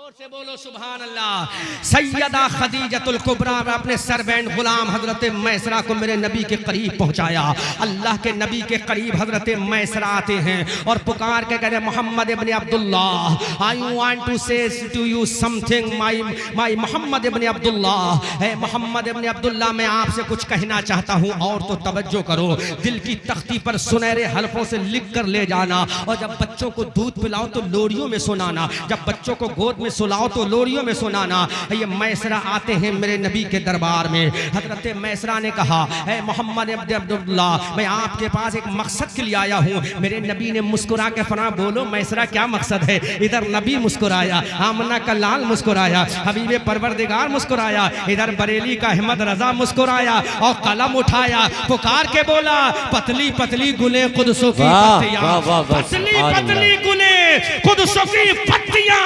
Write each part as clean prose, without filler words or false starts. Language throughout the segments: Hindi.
से बोलो सुभान अल्लाह। सैयदा खदीजतुल कुबरा में अपने सर्वेंट गुलाम हजरत मैसरा को मेरे नबी के करीब पहुंचाया। अल्लाह के नबी के करीब हजरत मैसरा आते हैं और पुकार के कहते Muhammad ibn Abdullah, I want to say to you something my Muhammad ibn Abdullah, है मोहम्मद इब्न अब्दुल्लाह, मैं आपसे कुछ कहना चाहता हूँ और तो तवज्जो करो, दिल की तख्ती पर सुनहरे हल्फों से लिख कर ले जाना, और जब बच्चों को दूध पिलाओ तो लोरियों में सुनाना, जब बच्चों को गोद में सुलाओ तो लोरियों में सुनाना। ये मैसरा आते हैं मेरे नबी के दरबार में। हजरत मैसरा ने कहा, है मोहम्मद इब्न अब्दुल्लाह, मैं आपके पास एक मकसद के लिए आया हूँ। मेरे नबी ने मुस्कुरा के फरमा, बोलो मैसरा क्या मकसद है? इधर नबी मुस्कुराया, आमना का लाल मुस्कुराया, हबीबे परवरदिगार मुस्कुराया, इधर बरेली का अहमद रजा मुस्कुराया और कलम उठाया, पुकार के बोला, पतली पतली गुले कुदसों की पत्तियां, पतली पतली गुले कुदसों की पत्तियां,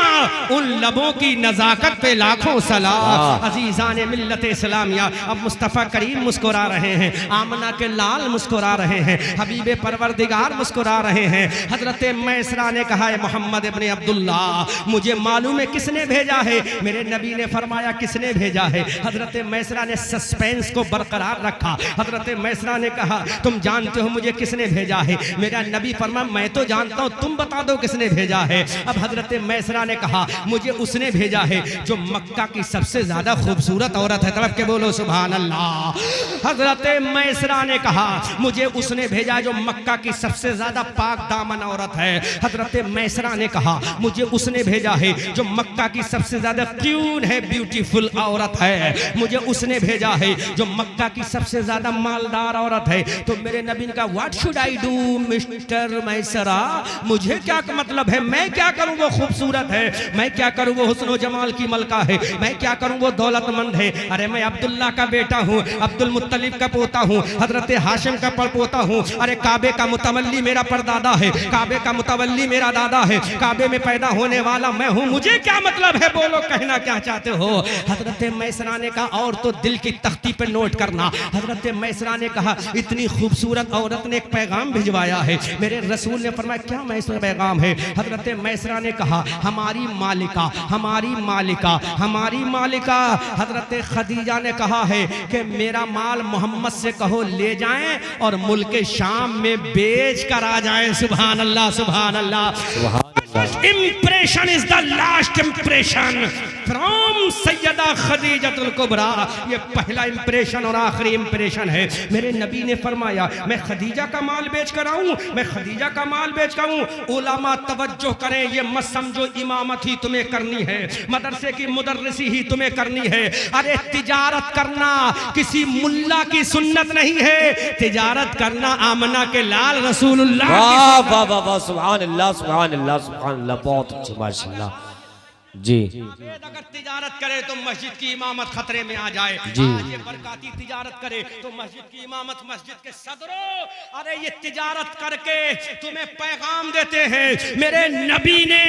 उन लबों की नजाकत पे लाखों सलाम। अजीजान मिल्लत इस्लामिया, अब मुस्तफ़ा करीम मुस्कुरा रहे हैं, आमना के लाल मुस्कुरा रहे हैं, हबीबे परवरदिगार मुस्कुरा रहे हैं। हजरत मैसरा ने कहा, है मोहम्मद इब्न अब्दुल्लाह, मुझे मालूम है किसने भेजा है। मेरे नबी ने फरमाया, किसने भेजा है? हजरत मैसरा ने सस्पेंस को बरकरार रखा। हजरत मैसरा ने कहा, तुम जानते हो मुझे किसने भेजा है? मेरा नबी फरमाया, मैं तो जानता हूं, तुम बता दो किसने भेजा है। अब हजरत मैसरा ने कहा, मुझे उसने भेजा है जो मक्का की सबसे ज्यादा खूबसूरत औरत है। तड़प के बोलो सुभान अल्लाह। हजरत मैसरा ने कहा, मुझे उसने भेजा जो मक्का की सबसे ज्यादा पाक दामन औरत है। हजरत मैसरा ने कहा, मुझे उसने भेजा है जो मक्का की सबसे ज्यादा क्यून है, ब्यूटीफुल औरत है। मुझे उसने भेजा है जो मक्का की सबसे ज्यादा मालदार औरत है। तो मेरे नबी ने कहा, what should I do mister Maysarah, मुझे क्या मतलब है, मैं क्या करूं, वो खूबसूरत है, मैं क्या करूं, वो हुस्न जमाल की मलका है, मैं क्या करूं, वो दौलतमंद है। अरे मैं अब्दुल्ला का बेटा हूं, अब्दुल मुत्तलिब का पोता हूं, हजरत हाशिम का परपोता हूं। अरे काबे का मुतवल्ली मेरा परदादा है, काबे का मुतवल्ली मेरा दादा है, काबे में पैदा होने वाला मैं हूं, मुझे क्या मतलब है, बोलो कहना क्या चाहते हो। हजरत मैसरा ने कहा, और तो दिल की तख्ती पे नोट करना। हजरत मैसरा ने कहा, इतनी खूबसूरत औरत ने एक पैगाम भिजवाया है। मेरे रसूल ने फरमाया, क्या मैसरा पैगाम है? हजरत मैसरा ने कहा, हमारी मालिका, हमारी मालिका, हमारी मालिका हजरत खदीजा ने कहा है कि मेरा माल मोहम्मद से कहो ले जाएं और मुल्क शाम में बेच कर आ जाएं। सुभान अल्लाह, सुभान अल्लाह। Impression is the last impression from Syeda Khadijatul कुबरा। ये पहला इंप्रेशन और आखिरी इंप्रेशन है। मेरे नबी ने फरमाया, मैं खदीजा का माल बेच कर आऊं, मैं खदीजा का माल बेच कर आऊं। उलमा तवज्जो करें, ये मत समझो इमामत ही तुम्हें करनी है, मदरसे की मुदर्रिसी ही तुम्हें करनी है। अरे तिजारत करना किसी मुल्ला की सुन्नत नहीं है, तिजारत करना आमना के लाल रसूलुल्लाह। वाह वाह वाह वाह, सुभान अल्लाह, सुभान अल्लाह, सुभान अल्लाह, बहुत अच्छी, माशाअल्लाह जी। अगर तिजारत करे तो मस्जिद की इमामत खतरे में आ जाए जी। ये बरकाती तिजारत करे तो मस्जिद की इमामत, मस्जिद के सदरों, अरे ये तिजारत करके तुम्हें पैगाम देते हैं। मेरे नबी ने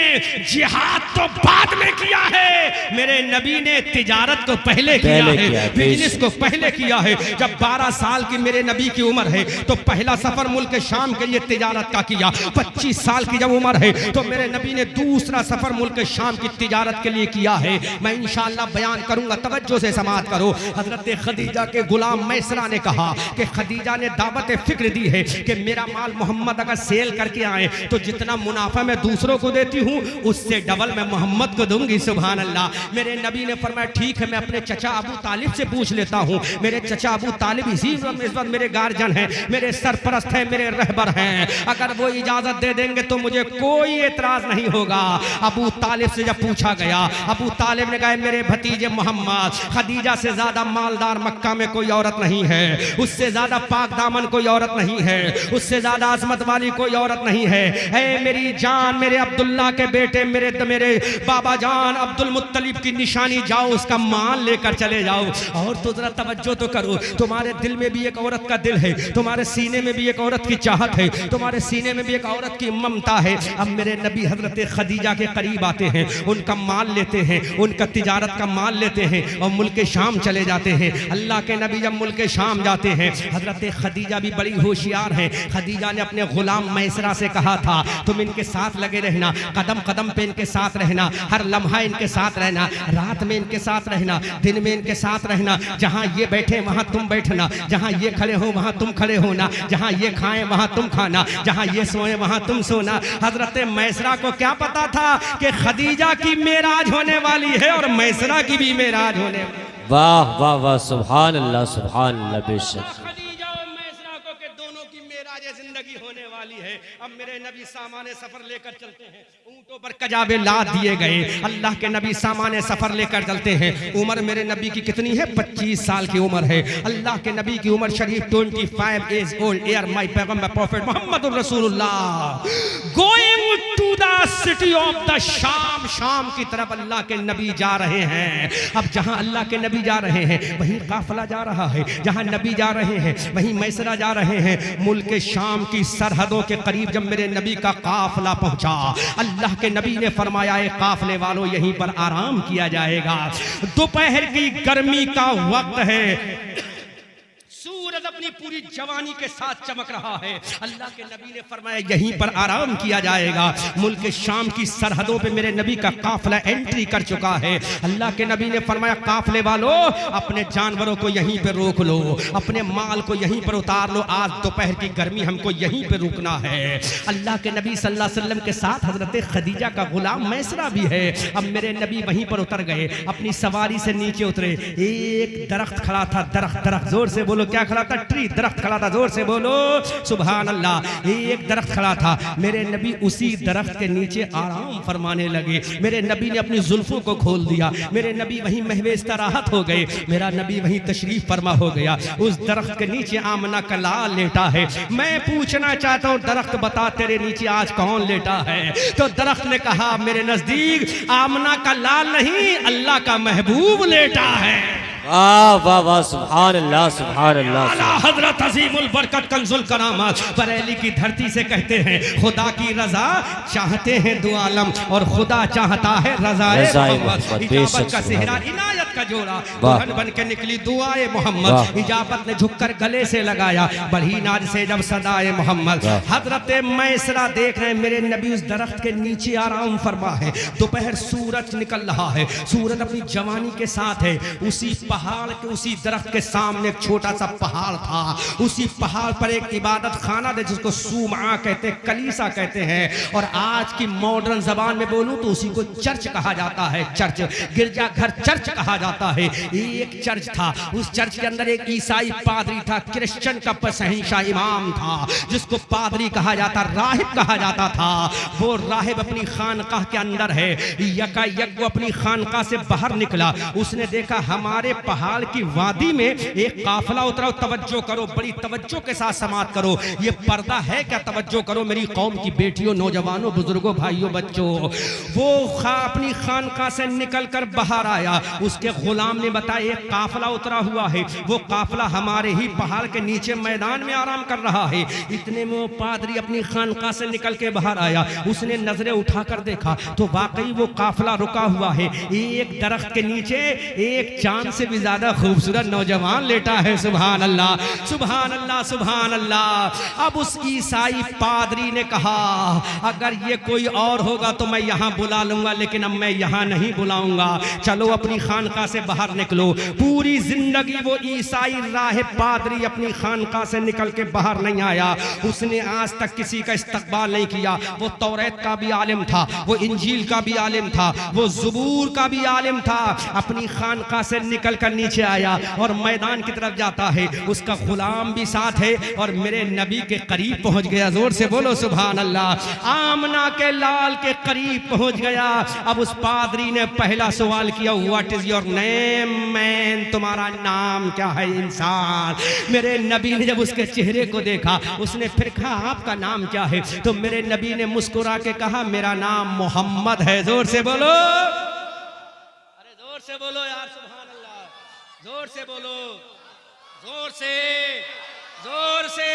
जिहाद तो बाद में किया है, मेरे नबी ने तिजारत को पहले किया है, बिजनेस को पहले किया है। जब 12 साल की मेरे नबी की उम्र है तो पहला सफर मुल्क शाम के लिए तिजारत का किया। 25 साल की जब उम्र है तो मेरे नबी ने दूसरा सफर मुल्क शाम की तिजारत के लिए किया है। मैं इंशाअल्लाह बयान करूंगा, तवज्जो से समाअत करो। हजरत खदीजा के गुलाम मैसरा ने कहा कि खदीजा ने दावत फिक्र दी है कि मेरा माल मोहम्मद अगर सेल करके आए तो जितना मुनाफा मैं दूसरों को देती हूँ उससे डबल मैं मोहम्मद को दूंगी। सुभान अल्लाह। मेरे नबी ने फरमाया, ठीक है, मैं अपने चचा अबू तालिब से पूछ लेता हूँ। मेरे चचा अबू तालिब इसी वक्त मेरे गार्जियन हैं, मेरे सरपरस्त हैं, मेरे रहबर हैं। अगर वो इजाजत दे देंगे तो मुझे कोई एतराज नहीं होगा। अबू तालिब से जब पूछा गया, अबू तालिब ने कहा, मेरे भतीजे मोहम्मद, खदीजा से ज्यादा मालदार मक्का में कोई औरत नहीं है, उससे ज्यादा पाक दामन कोई औरत नहीं है, उससे ज्यादा अजमत वाली कोई औरत नहीं है। ऐ मेरी जान, मेरे अब्दुल्ला के बेटे, मेरे बाबा जान अब्दुल मुत्तलिब की निशानी, जाओ उसका माल लेकर चले जाओ। और तो जरा तवज्जो तो करो, तुम्हारे दिल में भी एक औरत का दिल है, तुम्हारे सीने में भी एक औरत की चाहत है, तुम्हारे सीने में भी एक औरत की ममता है। अब मेरे नबी हजरत खदीजा के करीब आते हैं, उनका उनका माल लेते हैं, उनका तिजारत का माल लेते हैं और मुल्क शाम चले जाते हैं। अल्लाह के नबी जब मुल्क शाम जाते हैं, हजरत खदीजा भी बड़ी होशियार हैं। खदीजा ने अपने गुलाम मैसरा से कहा था, तुम इनके साथ लगे रहना, कदम कदम पे इनके साथ रहना, हर लम्हा इनके साथ रहना, रात में इनके साथ रहना, दिन में इनके साथ रहना। जहाँ ये बैठे वहाँ तुम बैठना, जहाँ ये खड़े हो वहाँ तुम खड़े होना, जहाँ ये खाएं वहाँ तुम खाना, जहाँ ये सोए वहाँ तुम सोना। हजरत मैसरा को क्या पता था कि खदीजा की मेराज होने वाली है और मैसरा की भी मेराज होने वाली। वाह वाह वाह, सुभान अल्लाह सुभान अल्लाह। बेशक खदीजा और मैसरा को के दोनों की मेराज जिंदगी होने वाली है। अब मेरे नबी सामाने सफर लेकर चलते हैं, ऊंटों पर कजाबे लाद दिए गए। अल्लाह के नबी सामाने सफर लेकर चलते हैं। उम्र मेरे नबी की कितनी है? 25 साल की उम्र है। अल्लाह के नबी की उम्र शरीफ 25 एज ओल्ड ईयर माय पैगंबर प्रॉफिट मोहम्मद रसूलुल्लाह going to the city of the Sham. शाम की तरफ अल्लाह के नबी जा रहे हैं। अब जहां अल्लाह के नबी जा रहे हैं वहीं काफिला जा रहा है, जहां नबी जा रहे हैं वहीं मैसरा जा रहे हैं। मुल्क शाम की सरहदों के करीब जब मेरे नबी का काफिला पहुंचा, अल्लाह के नबी ने फरमाया, काफिले वालों यहीं पर आराम किया जाएगा। दोपहर की गर्मी का वक्त है, सूरज अपनी पूरी जवानी के साथ चमक रहा है। अल्लाह के नबी ने फरमाया यहीं पर आराम किया जाएगा। मुल्क शाम की सरहदों पे मेरे नबी का काफिला एंट्री कर चुका है। अल्लाह के नबी ने फरमाया, काफिले वालों अपने जानवरों को यहीं पे रोक लो, अपने माल को यहीं पर उतार लो, आज दोपहर की गर्मी हमको यहीं पे रुकना है। अल्लाह के नबी सल्लल्लाहु अलैहि वसल्लम के साथ हजरत खदीजा का गुलाम मैसरा भी है। अब मेरे नबी वहीं पर उतर गए, अपनी सवारी से नीचे उतरे। एक दरख्त खड़ा था, दरख्त जोर से बोलो, क्या खड़ा था? ट्री, दरख्त खड़ा था, जोर से बोलो सुभान अल्लाह। एक दरख्त खड़ा था, मेरे नबी उसी दरख्त के नीचे आराम फरमाने लगे। मेरे नबी ने अपनी जुल्फों को खोल दिया, मेरे नबी वहीं महवेस्ता राहत हो गए, मेरा नबी वहीं तशरीफ फरमा हो गया। उस दरख्त के नीचे आमना का लाल लेटा है। मैं पूछना चाहता हूँ, दरख्त बता तेरे नीचे आज कौन लेटा है? तो दरख्त ने कहा, मेरे नजदीक आमना का लाल नहीं, अल्लाह का महबूब लेटा है। वाह वाह वाह, सुभान अल्लाह सुभान अल्लाह। हजरत अजीमुल बरकत कंजुल करामत बरेली की धरती से कहते हैं, खुदा की रजा चाहते हैं दो आलम और खुदा चाहता है रज़ाए मोहम्मद। इजाबत का सेहरा, इनायत का जोड़ा, दुल्हन बन के निकली दुआए मोहम्मद। इजाबत ने झुककर गले से लगाया, बढ़ी नाज से जब सदाए मोहम्मद। हजरत मैसरा देख रहे हैं मेरे नबी उस दरख्त के नीचे आराम फरमा है। दोपहर सूरज निकल रहा है, सूरज अपनी जवानी के साथ है। उसी पहाड़ के, उसी दरख्त के सामने एक छोटा सा पहाड़ था। उसी पहाड़ पर एक इबादत खाना था जिसको सूमा कहते हैं, कलीसा कहते हैं, और आज की मॉडर्न जबान में बोलूं तो उसी को चर्च कहा जाता है। चर्च, गिरजाघर चर्च कहा जाता है। एक चर्च था, उस चर्च के अंदर एक ईसाई पादरी था, क्रिश्चियन का सहिंसा इमाम था, जिसको पादरी कहा जाता, राहिब कहा जाता था। वो राहिब अपनी खानकाह के अंदर है, यकायक वो अपनी खानकाह से बाहर निकला। उसने देखा हमारे पहाड़ की वादी में एक काफिला उतरा। तवज्जो करो, बड़ी तवज्जो के साथ समात करो, ये पर्दा है क्या? तवज्जो करो मेरी कौम की बेटियों, नौजवानों, बुजुर्गों, भाइयों, बच्चों। वो अपनी खानका से निकलकर बाहर आया। उसके गुलाम ने बताया एक काफिला उतरा हुआ है, वो काफिला हमारे ही पहाड़ के नीचे मैदान में आराम कर रहा है। इतने में वो पादरी अपनी खानका से निकल के बाहर आया। उसने नजरें उठाकर देखा तो वाकई वो काफिला रुका हुआ है। एक दरख्त के नीचे एक चांद से भी ज्यादा खूबसूरत नौजवान लेटा है। सुभान अल्लाह सुभान अल्लाह सुभान अल्लाह। अब उस ईसाई पादरी ने कहा, अगर ये कोई और होगा तो मैं यहाँ बुला लूंगा, लेकिन अब मैं यहाँ नहीं बुलाऊंगा। चलो अपनी खानका से बाहर निकलो। पूरी जिंदगी वो ईसाई राहिब पादरी अपनी खानका से निकल के बाहर नहीं आया। उसने आज तक किसी का इस्तकबाल नहीं किया। वो तौरात का भी आलिम था, वो इंजील का भी आलिम था, वो ज़बूर का भी आलिम था। अपनी खानका से निकल कर नीचे आया और मैदान की तरफ जाता है। उसका गुलाम भी साथ है और मेरे नबी के करीब पहुंच गया। जोर से बोलो सुभान अल्लाह। आमना के लाल के करीब पहुंच गया। अब उस पादरी ने पहला सवाल किया, what is your name man? तुम्हारा नाम क्या है इंसान? मेरे नबी ने जब उसके चेहरे को देखा, उसने फिर कहा आपका नाम क्या है? तो मेरे नबी ने मुस्कुरा के कहा मेरा नाम मोहम्मद है। जोर से बोलो, अरे जोर से बोलो यार, सुभान अल्लाह, जोर से बोलो, जोर से, जोर से।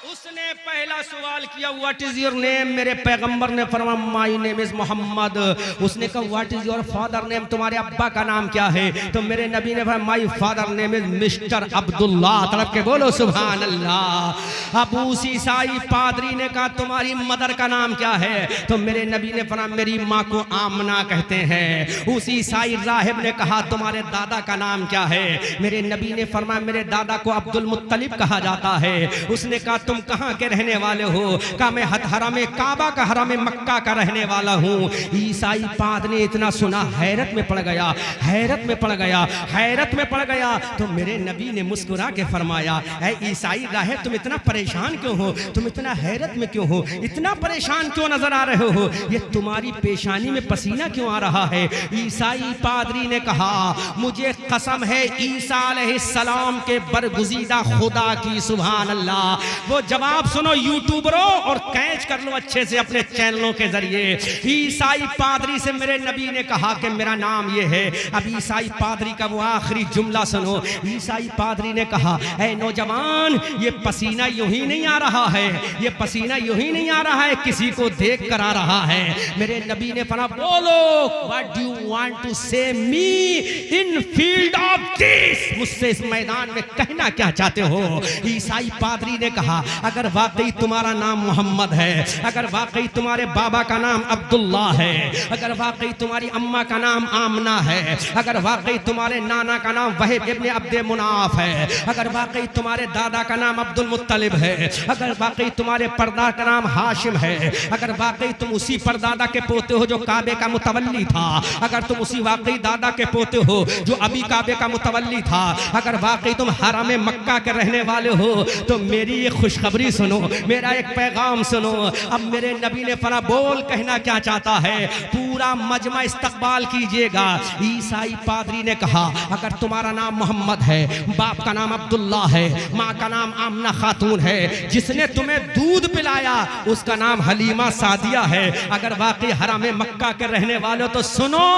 उसने पहला सवाल किया व्हाट इज योर नेम। मेरे पैगंबर ने फरमाया माय नेम इज मोहम्मद। उसने कहा what is your father name, तुम्हारे अब्बा का नाम क्या है। तो मेरे नबी ने फरमाया my father name is mister Abdullah. तड़प के बोलो सुभान अल्लाह। अब उस ईसाई पादरी ने कहा तुम्हारी मदर का नाम क्या है। तो मेरे नबी ने फरमाया मेरी माँ को आमना कहते हैं। उस ईसाई राहिब ने कहा तुम्हारे दादा का नाम क्या है। मेरे नबी ने फरमाया मेरे दादा को अब्दुल मुत्तलिब कहा जाता है। उसने कहा तुम कहाँ के रहने वाले हो। कहा मैं हरम काबा का हरम मक्का का रहने वाला हूँ। ईसाई पाद ने इतना सुना हैरत में पड़ गया, हैरत में पड़ गया, हैरत में पड़ गया। तो मेरे नबी ने मुस्कुरा के फरमाया ऐ ईसाई राहिब तुम इतना परेशान क्यों हो, तुम इतना हैरत में क्यों हो, इतना परेशान क्यों नजर आ रहे हो, ये तुम्हारी पेशानी में पसीना क्यों आ रहा है। ईसाई पादरी ने कहा मुझे कसम है ईसा अलैहिस्सलाम के बरगुज़ीदा खुदा की। सुभान अल्लाह। वो जवाब सुनो यूट्यूबरों और कैच कर लो अच्छे से अपने चैनलों के जरिए। ईसाई पादरी से मेरे नबी ने कहा कि मेरा नाम ये है। अब ईसाई पादरी का वो आखिरी जुमला सुनो। ईसाई पादरी ने कहा ऐ नौजवान ये पसीना यूं ही नहीं आ रहा है, ये पसीना यूं ही नहीं आ रहा है, किसी को देख कर आ रहा है। मेरे नबी ने फरमाया बोलो what do you want to say me in field of this. मुझसे इस मैदान में कहना क्या चाहते हो। ईसाई पादरी ने कहा अगर वाकई तुम्हारा नाम मोहम्मद है, अगर वाकई तुम्हारे बाबा का नाम अब्दुल्ला है, अगर वाकई तुम्हारी अम्मा का नाम आमना है, अगर वाकई तुम्हारे नाना का नाम वहीब इब्ने अब्दे मुनाफ है, अगर वाकई तुम्हारे दादा का नाम अब्दुल मुत्तलिब है, अगर वाकई तुम्हारे परदा का नाम हाशिम है, अगर वाकई तुम उसी परदादा के पोते हो जो काबे का मुतवल्ली था, अगर तुम उसी वाकई दादा के पोते हो जो अभी काबे का मुतवल्ली था, अगर वाकई तुम हरम मक्का के रहने वाले हो तो मेरी ये खुशखबरी सुनो, मेरा एक पैगाम सुनो। अब मेरे नबी ने फरा बोल कहना क्या चाहता है। पूरा मजमा इस्तकबाल कीजिएगा। ईसाई पादरी ने कहा अगर तुम्हारा नाम मोहम्मद है, बाप का नाम अब्दुल्ला है, माँ का नाम आमना खातून है, जिसने तुम्हें दूध पिलाया उसका नाम हलीमा सादिया है, अगर वाकई हरम मक्का के रहने वाले तो सुनो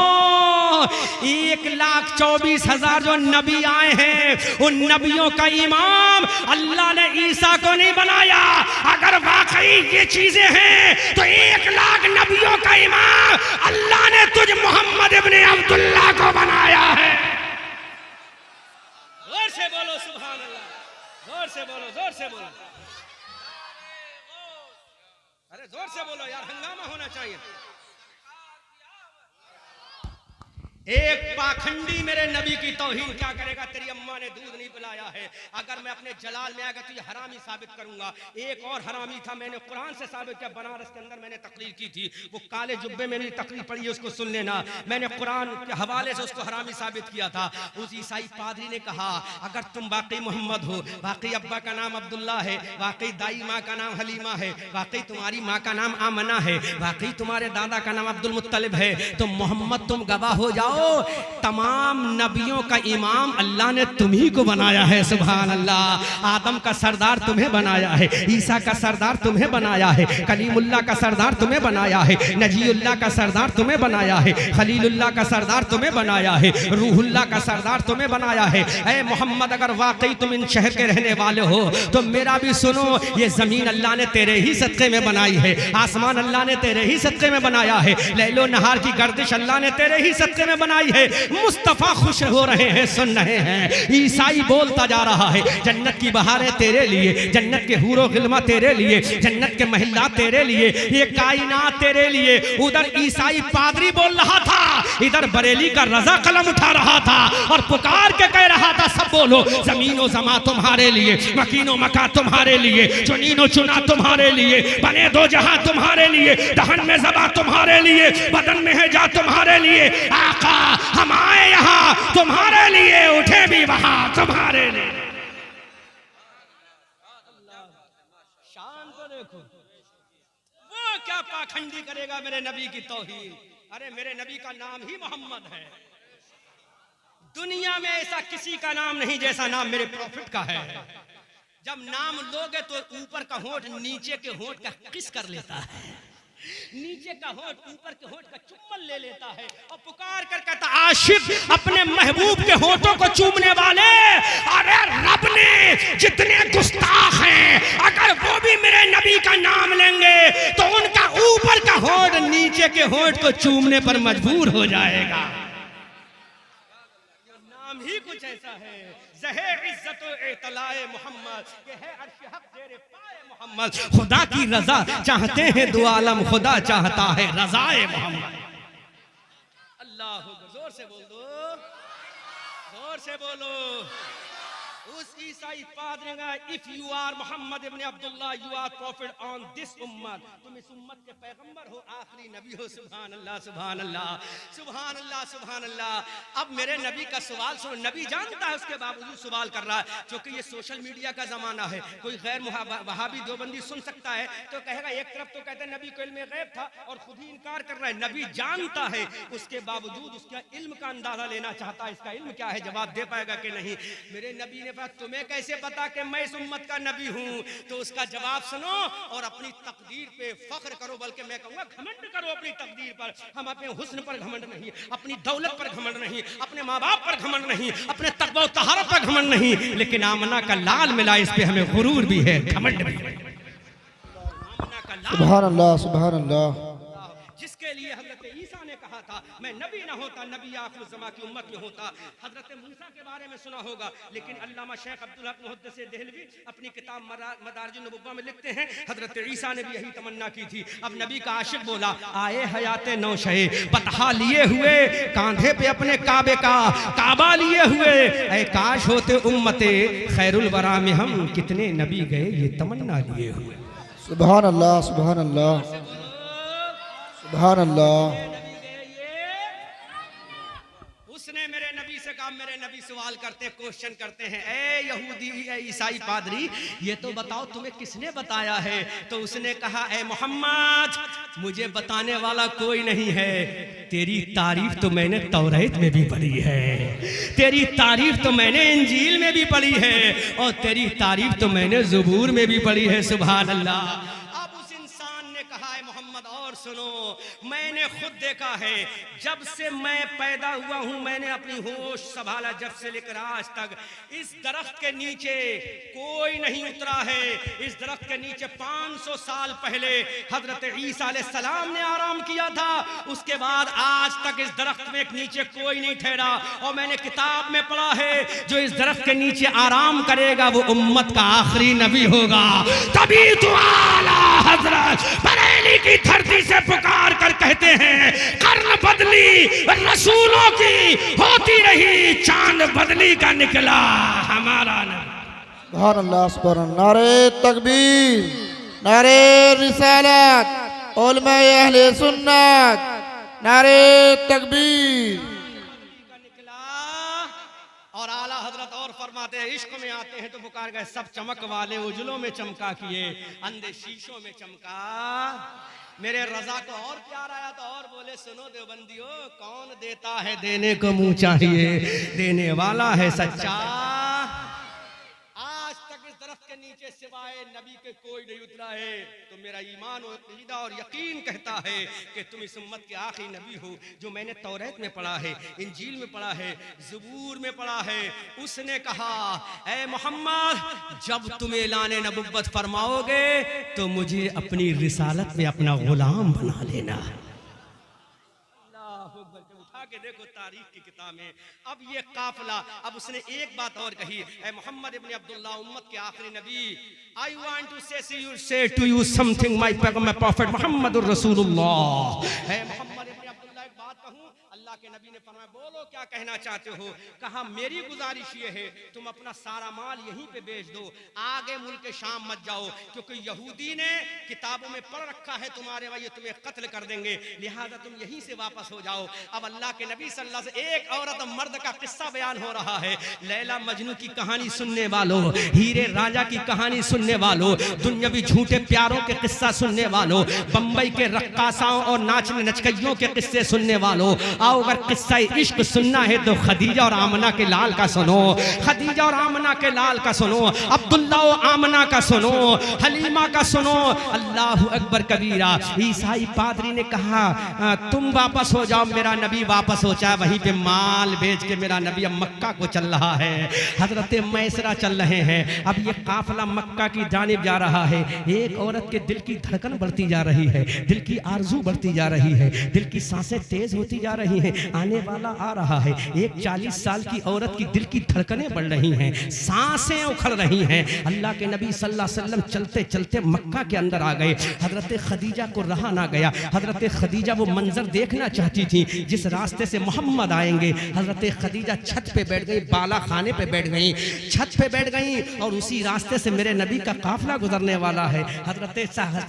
1,24,000 जो नबी आए हैं उन नबियों का इमाम अल्लाह ने ईसा को नहीं बनाया। अगर वाकई ये चीजें हैं तो 1,00,000 नबियों का इमाम अल्लाह ने तुझ मोहम्मद इब्ने अब्दुल्ला को बनाया है। जोर से बोलो सुभान अल्लाह, जोर से बोलो, जोर से बोलो, अरे जोर से बोलो यार, हंगामा होना चाहिए। एक पाखंडी मेरे नबी की तौहीन क्या करेगा। तेरी अम्मा ने दूध नहीं पिलाया है, अगर मैं अपने जलाल में आकर तुझे हरामी साबित करूंगा। एक और हरामी था, मैंने कुरान से साबित किया, बनारस के अंदर मैंने तकरीर की थी, वो काले जुब्बे में मेरी तकरीर पढ़ी है, उसको सुन लेना। मैंने कुरान के हवाले से उसको हरामी साबित किया था। उस ईसाई पादरी ने कहा अगर तुम वाकई मोहम्मद हो, वाकई अब्बा का नाम अब्दुल्ला है, वाकई दाई माँ का नाम हलीमा है, वाकई तुम्हारी माँ का नाम आमना है, वाकई तुम्हारे दादा का नाम अब्दुल मुत्तलिब है, तो मोहम्मद तुम गवाह हो जाओ तमाम नबियों का इमाम अल्लाह ने तुम्ही को बनाया है। सुभान अल्लाह। आदम का सरदार तुम्हें बनाया है, ईसा का सरदार तुम्हें बनाया है, कलीमुल्लाह का सरदार तुम्हें बनाया है, नजीउल्लाह का सरदार तुम्हें बनाया है, खलीलुल्लाह का सरदार तुम्हें बनाया है, रूहुल्लाह का सरदार तुम्हें बनाया है। ऐ मोहम्मद अगर वाकई तुम इन शहर के रहने वाले हो तो मेरा भी सुनो, ये जमीन अल्लाह ने तेरे ही सदक़े में बनाई है, आसमान अल्लाह ने तेरे ही सदक़े में बनाया है, लैलो नहार की गर्दिश अल्लाह ने तेरे ही सदक़े में बनाई है। मुस्तफा खुश हो रहे हैं, सुन रहे हैं। ईसाई बोलता जा रहा है जन्नत की बहारें तेरे लिए, जन्नत के हूरो गिलमा तेरे लिए, जन्नत के महिला तेरे लिए, ये कायनात तेरे लिए। उधर ईसाई पादरी बोल रहा था, इधर बरेली का रजा कलम उठा रहा था और पुकार के कह रहा था सब बोलो जमीनो जमा तुम्हारे लिए, मकीनो मका तुम्हारे लिए, चुनीनो चुना तुम्हारे लिए, बने दो जहां तुम्हारे लिए, दहन में ज़बा तुम्हारे लिए, बदन में है जा तुम्हारे लिए। आका हम आए यहाँ तुम्हारे लिए, उठे भी वहां तुम्हारे लिए। शान को देखो, वो क्या पाखंडी करेगा मेरे नबी की तौहीन। अरे मेरे नबी का नाम ही मोहम्मद है। दुनिया में ऐसा किसी का नाम नहीं जैसा नाम मेरे प्रॉफिट का है। जब नाम लोगे तो ऊपर का होंठ नीचे के होंठ का किस कर लेता है। नीचे का होंठ ऊपर के होंठ का चुम्बन ले लेता है और पुकार कर कहता आशिक अपने महबूब के होठों को चूमने वाले, अरे रब ने जितने गुस्ताख हैं अगर वो भी मेरे नबी का नाम लेंगे तो उनका ऊपर का होंठ नीचे के होंठ को चूमने पर मजबूर हो जाएगा। नाम ही कुछ ऐसा है, ज़हे इज्जत एतलाए मोहम्मद, के है अर्श हक तेरे पाए मोहम्मद। खुदा की रजा चाहते हैं दो आलम, खुदा चाहता है रजाए मोहम्मद। अल्लाह, जोर से बोल दो, जोर से बोलो। उस ईसाई पादरी ने if you are Muhammad ibn Abdullah you are prophet on this उम्मत, तुम इस उम्मत के पैगंबर हो, आखिरी नबी हो। सुभान अल्लाह, सुभान अल्लाह, सुभान अल्लाह, सुभान अल्लाह। अब मेरे नबी का सवाल सुनो, नबी जानता है उसके बावजूद सवाल कर रहा है, क्योंकि ये सोशल मीडिया का जमाना है। कोई गैर वहाबी देवबंदी सुन सकता है तो कहेगा एक तरफ तो कहते हैं नबी को इल्म गैब था और खुद ही इनकार कर रहा है। नबी जानता है, उसके बावजूद उसका इल्म का अंदाजा लेना चाहता है, इसका इल्म क्या है, जवाब दे पाएगा कि नहीं। मेरे नबी ने कहा तुम्हें कैसे पता कि मैं इस उम्मत का नबी हूं, तो उसका जवाब सुनो और अपनी तकदीर पे फख्र करो, बल्कि मैं कहूंगा घमंड करो अपनी तकदीर पर। हम अपने हुस्न पर घमंड नहीं, अपनी दौलत पर घमंड नहीं, अपने माँ बाप पर घमंड नहीं, अपने तकवा और तहारत पर घमंड नहीं, लेकिन आमना का लाल मिला इस पे हमें गुरूर भी है, घमंड भी है। सुभान अल्लाह, सुभान अल्लाह। जिसके लिए हजरत ईसा ने कहा था मैं नबी ना होता, नबी आखिर ज़मा की उम्मत में होता। हजरत मूसा के बारे में सुना होगा, लेकिन अल्लामा शेख अब्दुल हक मुहद्दिस देहलवी अपनी किताब मदारिज नबुव्वा में लिखते हैं हजरत ईसा ने भी यही तमन्ना की थी। अब नबी का आशिक बोला आए हयाते नौशे, बतहा लिए हुए कांधे पे अपने काबे का काबा लिए हुए, ऐ काश होते उम्मते खैरुल वरा में हम कितने नबी गए ये तमन्ना लिए हुए। सुभान अल्लाह, सुभान अल्लाह, सुभान अल्लाह। उसने मेरे नबी से कहा, मेरे नबी सवाल करते क्वेश्चन करते हैं, ए यहूदी ए ईसाई पादरी ये तो बताओ तुम्हें किसने बताया है। तो उसने कहा ए मोहम्मद मुझे बताने वाला कोई नहीं है, तेरी तारीफ तो मैंने तौरात में भी पढ़ी है, तेरी तारीफ तो मैंने इंजील में भी पढ़ी है और तेरी तारीफ तो मैंने ज़बूर में भी पढ़ी है। सुभान अल्लाह। सुनो, मैंने खुद देखा है जब से मैं पैदा हुआ हूं, मैंने अपनी होश संभाला जब से लेकर आज तक, इस दरख्त के नीचे कोई नहीं उतरा है। इस दरख्त के नीचे 500 साल पहले हजरत ईसा अलैहिस्सलाम ने आराम किया था, उसके बाद आज तक इस दरख्त में नीचे कोई नहीं ठहरा। और मैंने किताब में पढ़ा है जो इस दरख्त के नीचे आराम करेगा वो उम्मत का आखिरी नबी होगा। तभी तो आला हजरत बरेली की धरती से पुकार कर कहते हैं कर्न बदली रसूलों की होती रही, चांद बदली का निकला हमारा नबी। सुभान अल्लाह, सुभान अल्लाह। नारे तकबीर, नारे रिसालत, उलमा अहले सुन्नत, नारे तकबीर। और आला हजरत और फरमाते हैं इश्क में आते हैं तो पुकार गए सब चमक वाले उजलों में चमका किए, अंधे शीशों में चमका। मेरे रजा को और प्यार आया तो और बोले सुनो देवबंदियों, कौन देता है देने को मुंह चाहिए, देने वाला है सच्चा। आज तक इस दरख्त के नीचे सिवाय नबी के कोई नहीं उतरा है। तो मेरा ईमान और अकीदा और यकीन कहता है कि तुम इस उम्मत के आखिरी नबी हो, जो मैंने तौरात में पढ़ा है, इंजील में पढ़ा है, ज़बूर में पढ़ा है। उसने कहा ऐ मोहम्मद जब तुम ऐलान नबुव्वत फरमाओगे तो मुझे अपनी रिसालत में अपना गुलाम बना लेना। उठा के देखो तारीख की किताब में। अब ये काफिला, अब उसने एक बात और कही, ऐ मोहम्मद इब्न अब्दुल्लाह उम्मत के आखिरी नबी, I want to say to you something, my prophet Muhammadur Rasulullah। ऐ मोहम्मद इब्न अब्दुल्लाह एक बात कहूं, अल्लाह के नबी ने फरमाया बोलो क्या कहना चाहते हो। कहा मेरी गुजारिश ये है तुम अपना सारा माल यहीं पे बेच दो, आगे मुल्क शाम मत जाओ, क्योंकि यहूदी ने किताबों में पढ़ रखा है तुम्हारे भाई तुम्हें कत्ल कर देंगे, लिहाजा तुम यहीं से वापस हो जाओ। अब अल्लाह के नबी सल्लल्लाहु अलैहि वसल्लम, एक औरत मर्द का किस्सा बयान हो रहा है, लैला मजनू की कहानी सुनने वालों, हीरे राजा की कहानी सुनने वालों, दुनियावी झूठे प्यारों के किस्सा सुनने वालों, बंबई के रक्कासाओं और नाचने नचकइयों के किस्से सुनने वालों, आओ अगर किस्सा इश्क सुनना है तो खदीजा और आमना के लाल का सुनो, खदीजा और आमना के लाल का सुनो, अब्दुल्ला और आमना का सुनो, हलीमा का सुनो। अल्लाह अकबर कबीरा। ईसाई पादरी ने कहा तुम वापस हो जाओ, मेरा नबी वापस हो जाए। वहीं पे माल बेच के मेरा नबी अब मक्का को चल रहा है। हजरत मैसरा चल रहे हैं। अब ये काफिला मक्का की जानिब जा रहा है। एक औरत के दिल की धड़कन बढ़ती जा रही है, दिल की आरजू बढ़ती जा रही है, दिल की सांसें तेज होती जा रही हैं। आने वाला आ रहा है। एक 40 साल की औरत की दिल की धड़कनें बढ़ रही हैं, सांसें उखड़ रही हैं। अल्लाह के नबी सल्लल्लाहु अलैहि वसल्लम चलते चलते मक्का के अंदर आ गए। हजरत खदीजा को रहा ना गया। हजरत खदीजा वो मंजर देखना चाहती थी जिस रास्ते से मोहम्मद आएंगे। हजरत खदीजा छत पे बैठ गई, बाला खाने पे बैठ गई, छत पे बैठ गई और उसी रास्ते से मेरे नबी का काफिला गुजरने वाला है। हजरत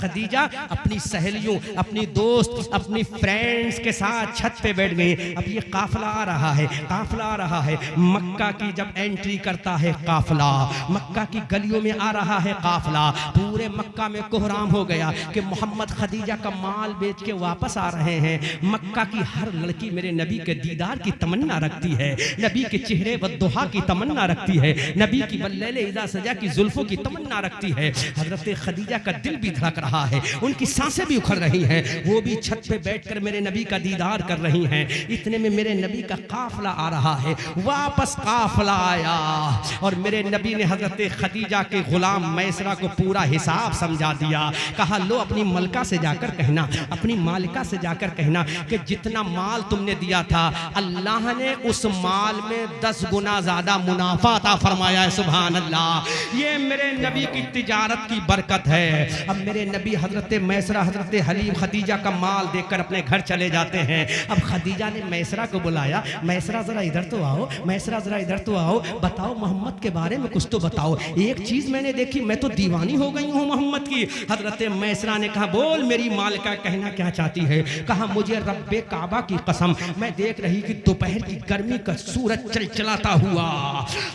खदीजा अपनी सहेलियों, अपनी दोस्त, अपनी फ्रेंड्स के साथ छत पे बैठ गई। अब ये काफिला आ रहा है, काफिला आ रहा है। मक्का की जब एंट्री करता है काफिला, मक्का की गलियों में आ रहा है काफिला। पूरे मक्का में कोहराम हो गया कि मोहम्मद खदीजा का माल बेच के वापस आ रहे हैं। मक्का की हर लड़की मेरे नबी के दीदार की तमन्ना रखती है, नबी के चेहरे वद्दुहा की तमन्ना रखती है, नबी की वल्लैल इज़ा सजा की जुल्फों की तमन्ना रखती है। हजरत खदीजा का दिल भी धड़क रहा है, उनकी सांसें भी उखड़ रही हैं। वो भी छत पे बैठकर मेरे नबी का दीदार कर रही हैं। इतने में मेरे नबी का काफिला आ रहा है। वापस काफिला आया और मेरे नबी ने हजरत खदीजा के गुलाम मैसरा को पूरा हिसाब समझा दिया। कहा लो अपनी मलका से जाकर कहना, अपनी मालिका से जाकर कहना कि जितना माल तुमने दिया था अल्लाह ने उस माल में 10 गुना ज्यादा मुनाफा अता फरमाया है। सुभान अल्लाह, ये मेरे नबी की तिजारत की बरकत है। अब मेरे नबी हजरत मैसरा, हजरत हलीम खदीजा का माल देखकर अपने घर चले जाते हैं। अब खदीजा ने मैसरा को बुलाया, मैसरा जरा इधर तो आओ, मैसरा जरा इधर तो आओ, बताओ मोहम्मद के बारे में कुछ तो बताओ। एक चीज मैंने देखी, मैं तो दीवानी हो गई हूँ मोहम्मद की। हजरत मैसरा ने कहा बोल मेरी मालिका कहना क्या चाहती है। कहा मुझे रब्बे काबा की कसम, मैं देख रही कि दोपहर की गर्मी का सूरज चलचलाता हुआ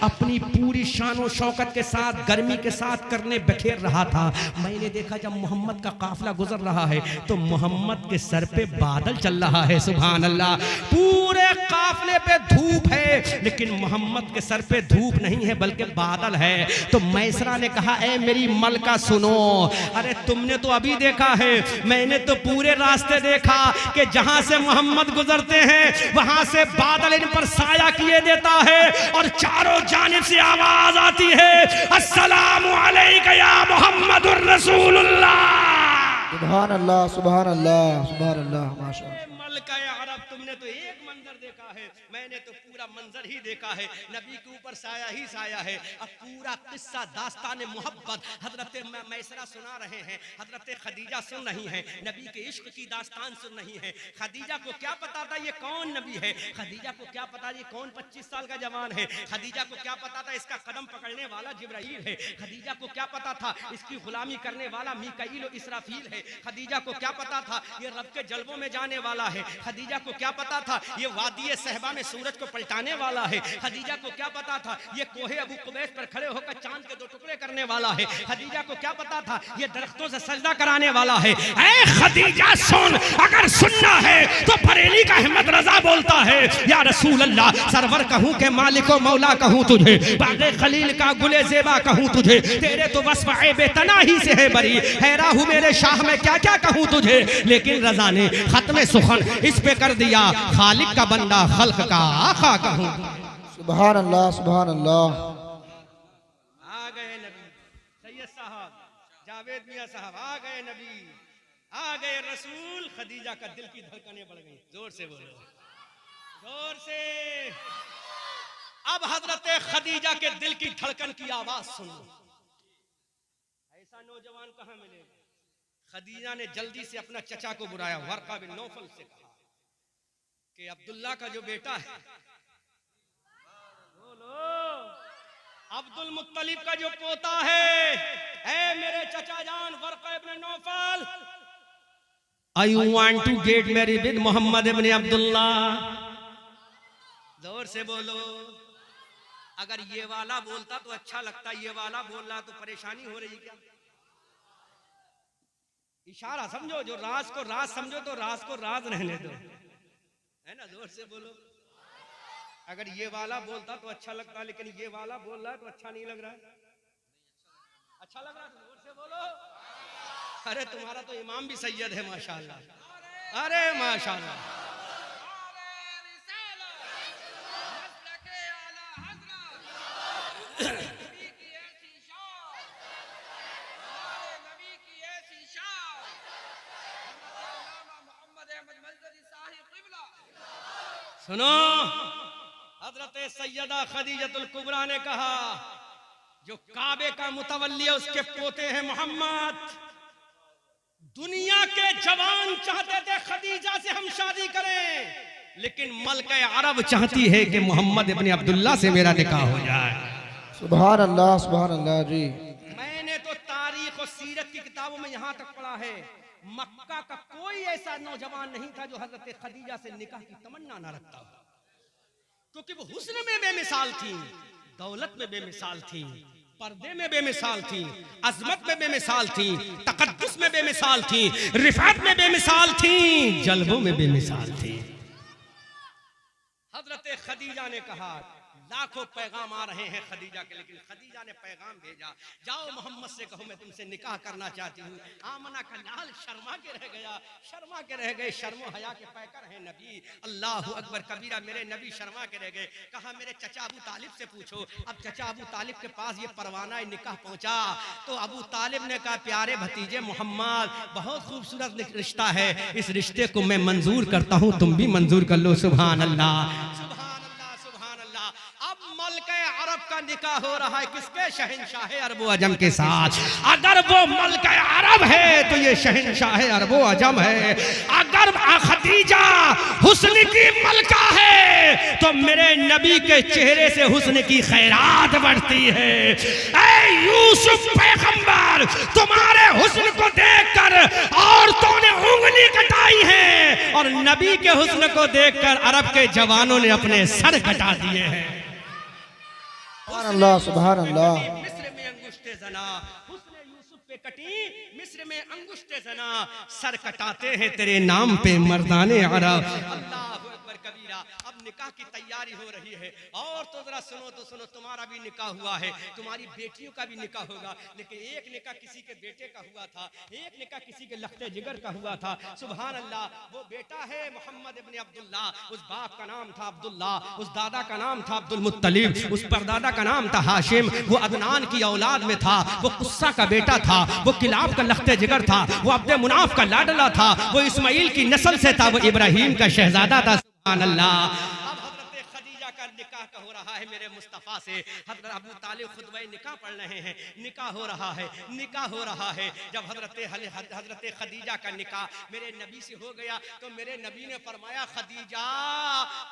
अपनी पूरी शान शौकत के साथ गर्मी के साथ करने बखेर रहा था। मैंने देखा जब मोहम्मद का काफिला गुजर रहा है तो मोहम्मद के सर पे बादल चल रहा है। सुभान अल्लाह, पूरे काफिले पे धूप है लेकिन मोहम्मद के सर पे धूप नहीं है बल्कि बादल है। तो मैसरा ने कहा ए मेरी मलका सुनो, अरे तुमने तो अभी देखा है, मैंने तो पूरे रास्ते देखा कि जहां से मोहम्मद गुजरते हैं वहां से बादल इन पर साया किए देता है और चारों जानिब से आवाज आती है अस्सलामु अलैका या मुहम्मदुर रसूलुल्लाह। सुभान अल्लाह, सुभान अल्लाह, सुभान अल्लाह, माशाअल्लाह। मलका अरब तुमने तो एक मंजर देखा है, मैंने तो पूरा मंजर ही देखा है। नबी के ऊपर साया ही साया है। अब पूरा किस्सा दास्तान मोहब्बत हजरत मैसरा सुना रहे हैं, हजरत खदीजा सुन रही हैं, नबी के इश्क की दास्तान सुन रही हैं। खदीजा को क्या पता था ये कौन नबी है, खदीजा को क्या पता ये कौन 25 साल का जवान है, खदीजा को क्या पता था इसका कदम पकड़ने वाला जिब्राइल है, खदीजा को क्या पता था इसकी गुलामी करने वाला मीकाईल और इसराफील है, खदीजा को क्या पता था ये रब के जलवों में जाने वाला है, खदीजा को क्या पता था ये वादिये सहबा में सूरज को पलटाने वाला है, खदीजा को क्या पता था ये कोहे अबू कुबैस पर खड़े होकर चांद के 2 टुकड़े करने वाला है, खदीजा को क्या पता था ये दरख्तों से सजदा कराने वाला है। ऐ खदीजा सुन, अगर सुनना है तो बरेली का अहमद रजा बोलता है या रसूल अल्लाह, सरवर कहूं के मालिको मौला कहूं तुझे, बागे खलील का गुले जेबा कहूं तुझे, तेरे तो वस्फ ऐबे तनाही से है बरी, हैरा हूं मेरे शाह में क्या क्या कहूं तुझे। लेकिन रजा ने खत्म सुखन इस पे कर दिया, खालिक का बंदा खल्क का आका कहूं। सुभान अल्लाह, सुभान अल्लाह। आ गए नबी सैयद साहब, जावेद मियां साहब आ गए, नबी आ गए, रसूल। खदीजा का दिल की धड़कनें बढ़ गई। जोर से बोलो, जोर से। अब हजरत खदीजा के दिल की धड़कन की आवाज सुनो। ऐसा नौजवान कहां मिलेगा। खदीजा ने जल्दी से अपना चचा को बुलाया, वर्का बिन नौफल से कहा कि अब्दुल्ला का जो बेटा है, बोलो, अब्दुल मुत्तलिब का जो पोता है, ऐ मेरे चचा जान Waraqa ibn Nawfal, I want to get married with Muhammad ibn Abdullah. जोर से बोलो। अगर ये वाला बोलता तो अच्छा लगता, ये वाला बोल रहा तो परेशानी हो रही क्या। इशारा समझो, जो राज को राज समझो तो राज को राज रहने दो। है ना, जोर से बोलो। अगर ये वाला बोलता तो अच्छा लगता, लेकिन ये वाला बोल रहा है तो अच्छा नहीं लग रहा है। अच्छा लग रहा है तो जोर से बोलो। अरे तुम्हारा तो इमाम भी सैयद है माशाल्लाह। अरे माशाल्लाह। सुनो, हजरत सैयदा खदीजतुल कुबरा ने कहा, जो काबे का मुतवल्ली है उसके पोते हैं मोहम्मद। दुनिया के जवान चाहते थे खदीजा से हम शादी करें, लेकिन मलके अरब चाहती है कि मोहम्मद इब्न अब्दुल्ला से मेरा निकाह हो जाए। सुभान अल्लाह जी। मैंने तो तारीख और सीरत की किताबों में यहाँ तक पढ़ा है, मक्का का कोई ऐसा नौजवान नहीं था जो हजरत खदीजा से निकाह की तमन्ना ना रखता हो, क्योंकि वो हुस्न में बेमिसाल थी, दौलत में बेमिसाल थी, पर्दे में बेमिसाल थी, अजमत में बेमिसाल थी, तकद्दुस में बेमिसाल थी, रिफात में बेमिसाल थी, जल्बों में बेमिसाल थी। हजरत खदीजा ने कहा, लाखों पैगाम आ रहे हैं खदीजा के, लेकिन खदीजा ने पैगाम भेजा, जाओ मोहम्मद से कहो मैं तुमसे निकाह करना चाहती हूँ। आमना का लाल शर्मा के रह गया, शर्मा के रह गए, शर्मो हया के पैकर हैं नबी। अल्लाह अकबर कबीरा, मेरे नबी शर्मा के रह गए। कहा मेरे चचा अबू तालिब से पूछो। अब चचा अबू तालिब के पास ये परवाना निकाह पहुंचा, तो अबू तालिब ने कहा, प्यारे भतीजे मोहम्मद, बहुत खूबसूरत रिश्ता है, इस रिश्ते को मैं मंजूर करता हूँ, तुम भी मंजूर कर लो। सुभान अल्लाह। अरब का निकाह हो रहा है किसके? शहंशाह अरबो अजम के साथ। अगर वो मल्क अरब है तो ये शहंशाह अरबो अजम है। अगर खदीजा हुस्न की मलका है तो मेरे नबी के चेहरे से हुस्न की खैरात बढ़ती है। ऐ यूसुफ पैगंबर, तुम्हारे हुस्न को देखकर औरतों ने उंगली कटाई है, और नबी के हुस्न को देखकर अरब के जवानों ने अपने सर कटा दिए हैं। सुभान अल्लाह। मिस्र में अंगुष्टे जना, हुस्न यूसुफ पे कटी, मिस्र में अंगुष्टे जना, सर कटाते हैं तेरे नाम पे मर्दाने अरब। अल्लाह अकबर कबीरा। अब निकाह की तैयारी हो रही है, और तो जरा सुनो तो सुनो, तुम्हारा भी निकाह हुआ है, तुम्हारी बेटियों का भी निकाह होगा, लेकिन एक निकाह किसी के बेटे का हुआ था, एक निकाह किसी के लखते जिगर का हुआ था। सुभान अल्लाह। वो बेटा है मोहम्मद इब्न अब्दुल्ला, उस बाप का नाम था अब्दुल्ला, उस दादा का नाम था अब्दुल मुत्तलिब, उस परदादा का नाम था हाशिम, वो अदनान की औलाद में था, वो कुस्सा का बेटा था, वो किलाब का लखते जिगर था, वो अब्दे मुनाफ का लाडला था, वो इस्माइल की नस्ल से था, वो इब्राहिम का शहजादा था। सुभान अल्लाह। निकाह का हो रहा है मेरे मुस्तफ़ा से। हज़रत अबू तालिब खुतबा निकाह पढ़ रहे हैं, निकाह हो रहा है, निकाह हो रहा है। जब हज़रत खदीजा का निकाह मेरे नबी से हो गया तो मेरे नबी ने फरमाया, खदीजा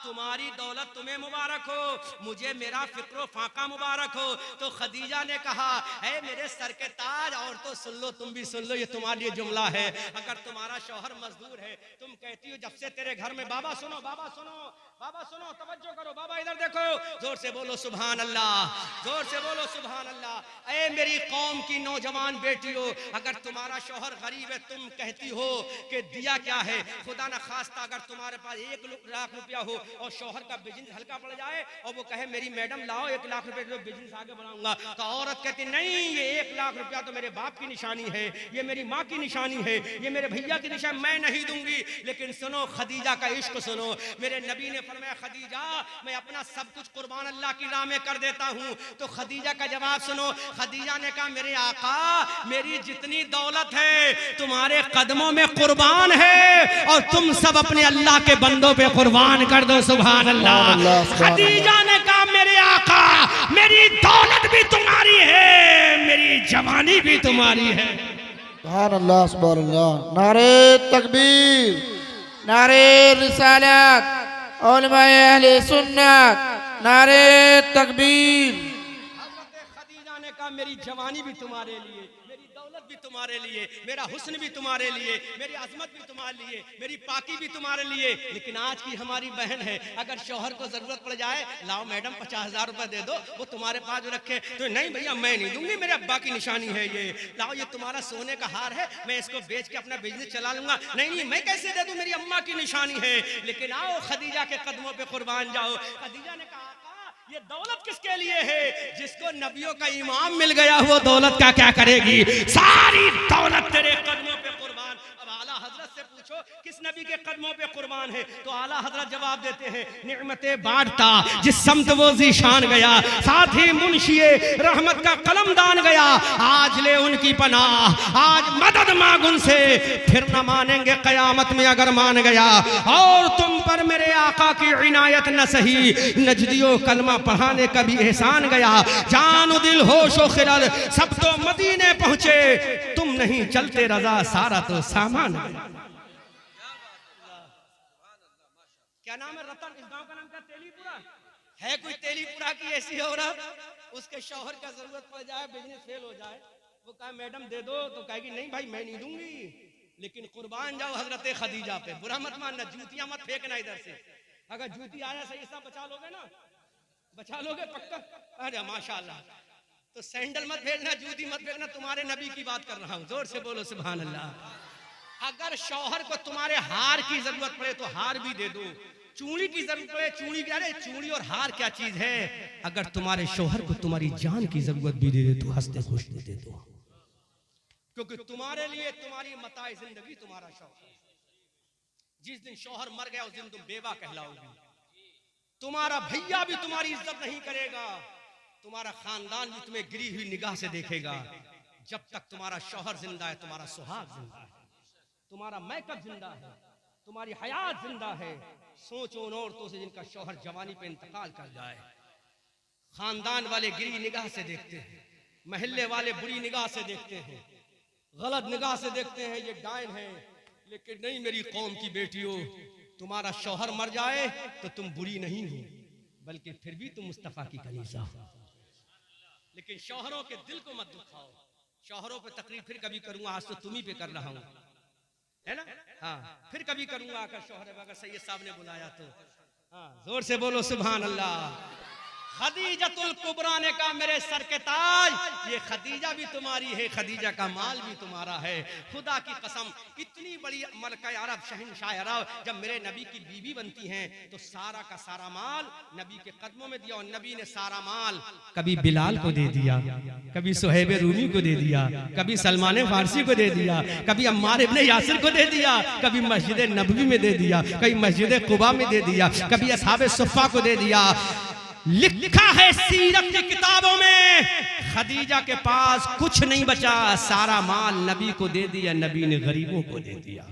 तुम्हारी दौलत तुम्हें मुबारक हो, मुझे मेरा फिक्र फाका मुबारक हो। तो खदीजा ने कहा, है मेरे सर के ताज, और तो सुन लो, तुम भी सुन लो, ये तुम्हारे लिए जुमला है। अगर तुम्हारा शौहर मजदूर है, तुम कहती हो जब से तेरे घर में, बाबा सुनो, बाबा सुनो, बाबा सुनो, तवज्जो करो, बाबा इधर देखो, जोर से बोलो सुभान अल्लाह, जोर से बोलो सुभान अल्लाह। ऐ मेरी कौम की नौजवान बेटियों, अगर तुम्हारा शौहर गरीब है, तुम कहती हो कि दिया क्या है, खुदा न खास्ता अगर तुम्हारे पास 1 लाख रुपया हो और शौहर का बिजनेस हल्का पड़ जाए और वो कहे मेरी मैडम लाओ 1 लाख रुपए जो बिजनेस आगे बढ़ाऊंगा, तो औरत कहती नहीं, ये 1 लाख रुपया तो मेरे बाप की निशानी है, ये मेरी माँ की निशानी है, ये मेरे भैया की निशानी, मैं नहीं दूंगी। लेकिन सुनो खदीजा का इश्क सुनो, मेरे नबी ने फरमाया, खदीजा मैं अपना सब कुछ कुर्बान अल्लाह की राह में कर देता हूँ। तो खदीजा का जवाब सुनो, खदीजा ने कहा, मेरे आका मेरी जितनी दौलत है तुम्हारे कदमों में कुर्बान है, और तुम सब अपने अल्लाह के बंदों पे कुर्बान कर दो। सुभान अल्लाह। खदीजा ने कहा, मेरे आका मेरी दौलत भी तुम्हारी है, मेरी जवानी भी तुम्हारी है। सुभान अल्लाह, सुभान अल्लाह। नारे तकबीर, नारे रिसालत, उलमाए अहले सुन्नत, नारे तकबीर। हज़रत खदीजा ने कहा, मेरी जवानी भी तुम्हारे लिए, मेरी दौलत दौलत भी तुम्हारे लिए, मेरा हुस्न भी तुम्हारे लिए, मेरी अजमत भी तुम्हारे लिए, मेरी पाकी भी तुम्हारे लिए। लेकिन आज की हमारी बहन है, अगर शौहर को जरूरत पड़ जाए, लाओ मैडम 50,000 रुपए दे दो, वो तुम्हारे पास रखे, तो नहीं भैया मैं नहीं दूंगी, मेरे अब्बा की निशानी है ये, लाओ ये तुम्हारा सोने का हार है, मैं इसको बेच के अपना बिजनेस चला लूंगा। नहीं मैं कैसे दे दूं, मेरी अम्मा की निशानी है। लेकिन आओ खदीजा के कदमों पे कुर्बान जाओ। खदीजा ने कहा ये दौलत किसके लिए है? जिसको नबियों का इमाम मिल गया वो दौलत का क्या करेगी? सारी दौलत तेरे कदमों पे कुर्बान। अब आला हजरत से पूछो किस नबी के कदमों पे कुर्बान है, तो आला हजरत जवाब देते हैं निअमतें बांटता जिस समत वो ज़ीशान गया, साथ ही मुंशिए रहमत का कलमदान गया। आज ले उनकी पनाह, आज मदद मांग उनसे, फिर न मानेंगे कयामत में अगर मान गया। और तुम पर मेरे आका की इनायत न सही, नजदियो कलमा पढ़ाने का भी एहसान गया। जान दिल होशो खिरद सब तो मदीने पहुंचे, तुम नहीं चलते रजा सारा तो सामान। क्या नाम है? रतन। इस गांव का नाम क्या? तेलीपुरा है। कोई तेलीपुरा की ऐसी औरत, उसके शौहर का जरूरत पड़ जाए, बिजनेस फेल हो जाए, वो कहे मैडम दे दो, तो कहेगी नहीं भाई मैं नहीं दूंगी। लेकिन कुर्बान जाओ हजरत खदीजा पे। बुरा मत मानना, जूतियां मत फेंकना इधर से। अगर जूती आया सही सब बचा लोगे ना, बचा लोगे पक्का। अरे माशाल्लाह। तो सैंडल मत फेंकना, जूती मत फेंकना, तुम्हारे नबी की बात कर रहा हूं। जोर से बोलो सुभान अल्लाह। अगर शौहर को तुम्हारे हार की जरूरत पड़े तो हार भी दे दो, चूड़ी की जरूरत पड़े चूड़ी। अरे चूड़ी और हार क्या चीज है? अगर तुम्हारे शौहर को तुम्हारी जान की जरूरत भी दे दे तो हंसते खुशते दे दो, क्योंकि तुम्हारे लिए तुम्हारी मताए जिंदगी तुम्हारा शौहर। जिस दिन शौहर मर गया उस दिन तुम बेवा कहलाओगी। तुम्हारा भैया भी तुम्हारी इज्जत नहीं करेगा, तुम्हारा खानदान भी तुम्हें गिरी हुई निगाह से देखेगा। जब तक तुम्हारा शौहर जिंदा है, तुम्हारा सुहाग जिंदा है, तुम्हारा मैकअप जिंदा है, तुम्हारी हयात जिंदा है। सोचो उन औरतों से जिनका शौहर जवानी पे इंतकाल कर जाए। खानदान वाले गिरी निगाह से देखते हैं, महल्ले वाले बुरी निगाह से देखते हैं, गलत निगाह से देखते हैं, ये डायन है। लेकिन नहीं मेरी कौम की बेटियों, तुम्हारा शौहर मर जाए तो तुम बुरी नहीं हो, बल्कि फिर भी तुम मुस्तफा की कलीजा हो। लेकिन शौहरों के दिल को मत दुखाओ। शौहरों पे तकरीर फिर कभी करूंगा, आज तो तुम ही पे कर रहा हूं, है ना? हाँ, फिर कभी करूंगा अगर शौहर अगर सैयद साहब ने बुलाया तो। हाँ, जोर से बोलो सुभान अल्लाह। खदीजतुल कुबरा ने कहा मेरे सर के ताज, ये खदीजा भी तुम्हारी है, खदीजा का माल भी तुम्हारा है। खुदा की कसम, इतनी बड़ी मलका अरब शहंशाह अरब जब मेरे नबी की बीवी बनती हैं तो सारा का सारा माल नबी के कदमों में दिया। और नबी ने सारा माल कभी बिलाल को दे दिया, कभी सुहैब रूमी को दे दिया, कभी सलमान फारसी को दे दिया, कभी अम्मार इब्ने यासिर को दे दिया, कभी मस्जिद नबवी में दे दिया, कभी मस्जिद कुबा में दे दिया, कभी असहाबे सुफ़ा को दे दिया। लिखा है सीरत की किताबों में खदीजा के पास कुछ नहीं बचा, सारा माल नबी को दे दिया, नबी ने गरीबों को दे दिया।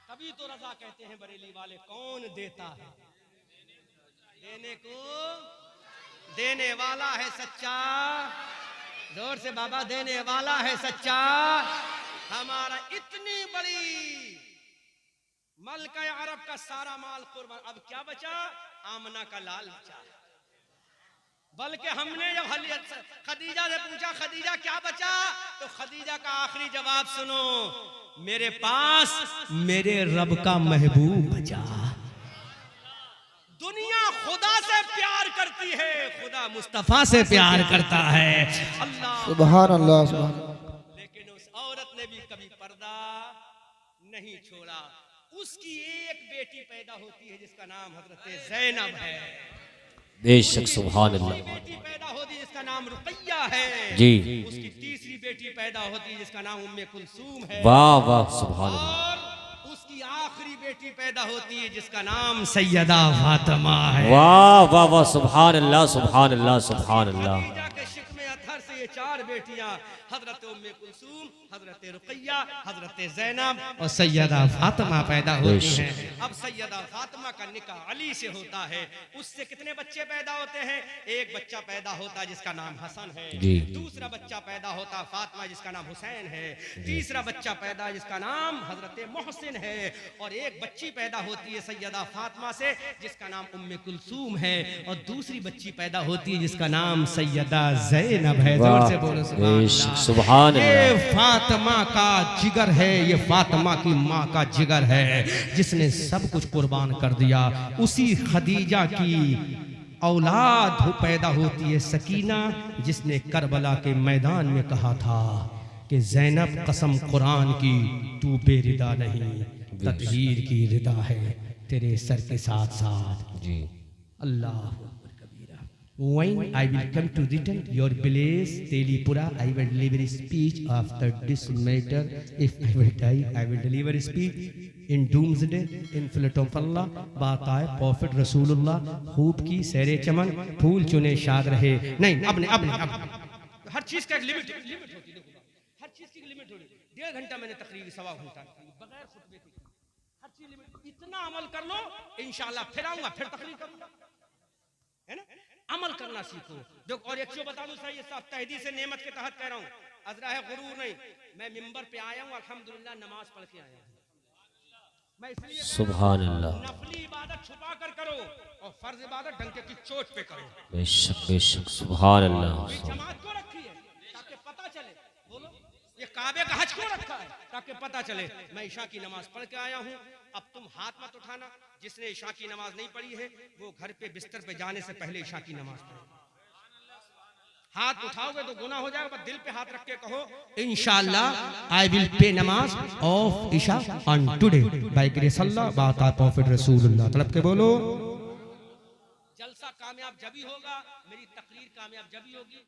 तभी तो रजा कहते हैं बरेली वाले, कौन देता है देने को, देने वाला है सच्चा। जोर से बाबा, देने वाला है सच्चा। हमारा इतनी बड़ी मलका अरब का सारा माल कुर्बान, अब क्या बचा? आमना का लाल बचा। बल्कि हमने जब खदीजा से पूछा खदीजा क्या बचा, तो खदीजा का आखिरी जवाब सुनो, मेरे पास मेरे रब का महबूब बचा। दुनिया खुदा से प्यार करती है, खुदा मुस्तफा से प्यार करता है। अल्लाह सुभान अल्लाह, सुभान अल्लाह। लेकिन उस औरत ने भी कभी पर्दा नहीं छोड़ा। उसकी एक बेटी पैदा होती है जिसका नाम हजरत ज़ैनब है। बेशक सुभान अल्लाह। बेटी पैदा होती है जिसका नाम रुकैया है जी। उसकी तीसरी बेटी पैदा होती है जिसका नाम उम्मे कुलसूम है। वाह वाह सुभान अल्लाह। और उसकी आखिरी बेटी पैदा होती है जिसका नाम सैयदा फातिमा है। वाह वाह वाह सुभान अल्लाह, सुभान अल्लाह, सुभान अल्लाह। खदीजा के शिक्मे अतहर से ये चार बेटियां हजरत उम्मे कुलसूम, हजरत रुकैया, हजरत ज़ैनब और सैयदा फातिमा पैदा होती हैं। अब सैयदा फातिमा का निकाह अली से होता है। उससे कितने बच्चे पैदा होते हैं? एक बच्चा पैदा होता है जिसका नाम हसन है, दूसरा बच्चा पैदा होता है फातिमा जिसका नाम हुसैन है, तीसरा बच्चा पैदा जिसका नाम हजरत मोहसिन है, और एक बच्ची पैदा होती है सैयदा फातिमा से जिसका नाम उम्मे कुलसूम है, और दूसरी बच्ची पैदा होती है जिसका नाम सैयदा ज़ैनब है। जोर से बोलो बेशक सुभान ये अल्लाह। फातिमा का जिगर है, ये फातिमा की माँ का जिगर है, जिसने सब कुछ कुर्बान कर दिया। उसी खदीजा की औलाद पैदा होती है सकीना, जिसने करबला के मैदान में कहा था कि ज़ैनब कसम कुरान की तू बेरिदा नहीं, ततहीर की रिदा है तेरे सर के साथ साथ। जी Allah Kabira. When I will come to return your place, Telipura, I will deliver a speech after this matter. If I will die, I will deliver a speech in doomsday, in flight of Allah. बात आए Prophet Rasulullah, खूब की सैरे चमन, फूल चुने शाद रहे। नहीं, अब हर चीज का एक लिमिट होती है। हर चीज की लिमिट होती है। 1.5 घंटा मैंने तकरीर सवा घंटा बगैर खुतबे के, हर चीज लिमिट। इतना अमल कर लो, इंशाल्लाह फिर आऊंगा, फिर तकरीर करूंगा, है ना। अमल करना सीखो। जो और एक चीज बता दूं सही साहब, तहदी से नेमत के तहत कह रहा हूं, अजरा है गुरूर नहीं। मैं मिंबर पे आया हूं, अल्हम्दुलिल्लाह नमाज पढ़ के आया हूं। मैं इसलिए सुभान अल्लाह। नफली इबादत छुपा कर करो और फर्ज इबादत डंके की चोट पे करो। बेशक बेशक सुभान अल्लाह। जमात को रखी है ताकि पता चले। बोलो, ये काबे का हज क्यों रखा है? ताकि पता चले मैं ईशा की नमाज पढ़ के आया हूं। अब तुम हाथ मत उठाना, जिसने ईशा की नमाज नहीं पढ़ी है वो घर पे बिस्तर पे जाने से पहले ईशा की नमाज पढ़े। हाथ उठाओगे तो गुनाह हो जाएगा, बस दिल पे हाथ रख के कहो इंशाअल्लाह आई विल पे नमाज ऑफ ईशा ऑन टुडे बाय ग्रेस अल्लाह बाता प्रॉफिट रसूलुल्लाह। तलब के बोलो, जलसा कामयाब जब ही होगा, मेरी तकरीर कामयाब जब ही होगी।